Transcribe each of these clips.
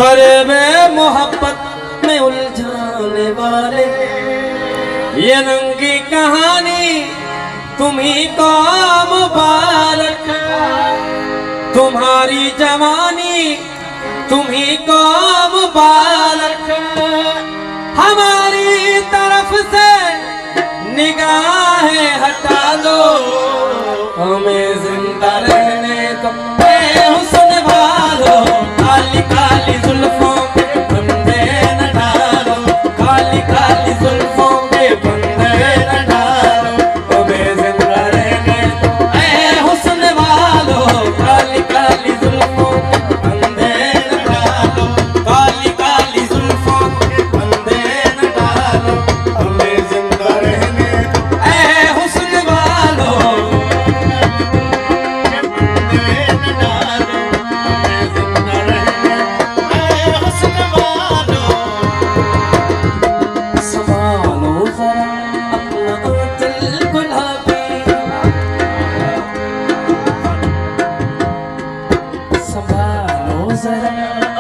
फरेबे मोहब्बत में उलझाने वाले ये रंगी कहानी तुम्ही को मुबारक, तुम्हारी जवानी तुम्ही को मुबारक। हमारी तरफ से निगाहें हटा दो, हमें जिंदा रहने दो। हुस्न वालो काली काली जुल्फों पे बंदे न डालो, काली काली जुल्फों पे बंदे न डालो, हमें जिंदा रहने दो। हुस्न वालो काली काली जुल्फों पे बंदे न डालो, काली काली जुल्फों पे बंदे न डालो, हमें जिंदा रहने दो। हुस्न वालो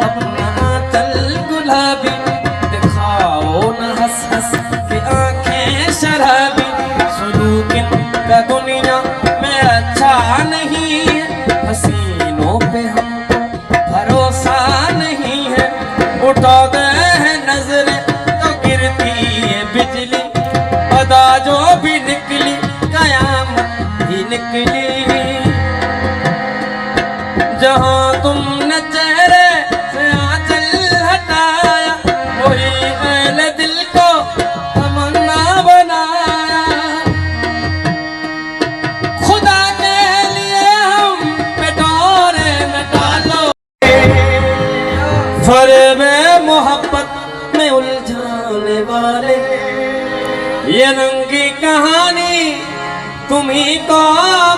अपना तल गुलाबी, दिखाओ न हंस हंस के आंखें शराबी। सुलूकिन का दुनिया में अच्छा नहीं है, हसीनों पे हमको भरोसा नहीं है। उठाते हैं नजरें तो गिरती है बिजली, अदा जो भी निकली कयामत ही निकली। जहां तुमने चेहरे से आंचल हटाया, वही अहले दिल को तमन्ना बनाया। खुदा के लिए हम पे डोरे न डालो, फरेबे मोहब्बत में उलझाने वाले ये रंगी कहानी तुम्ही को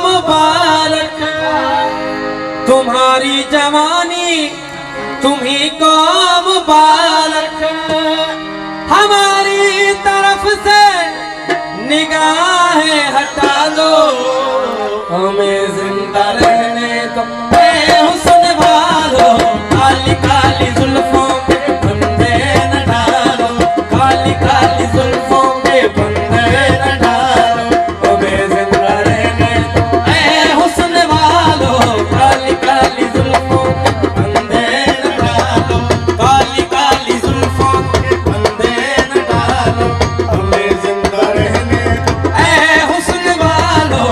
मुबारक। तुम्हारी जवानी तुम्ही को मुबारक। हमारी तरफ से निगाहें हटा दो, हमें जिंदा रहने दो। हुस्न वालो काली काली जुल्फों पे बंदे न डालो, काली काली जुल्फों पे बंदे न डालो, हमें जिंदा रहने दो। हुस्न वालो काली काली जुल्फों पे बंदे न डालो, काली काली जुल्फों पे बंदे न डालो, हमें जिंदा रहने दो। हुस्न वालो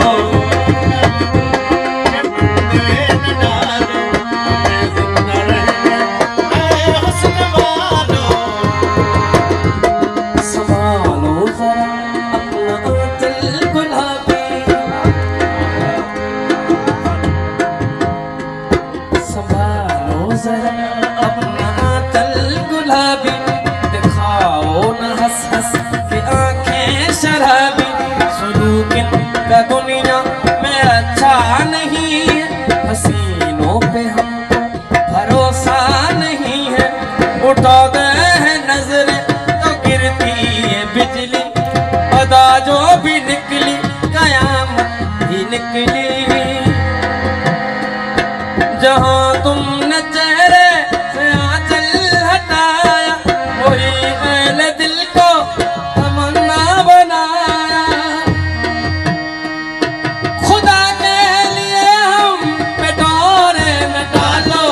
संभालो जरा अपना दिल गुलाबी, संभालो जरा अपना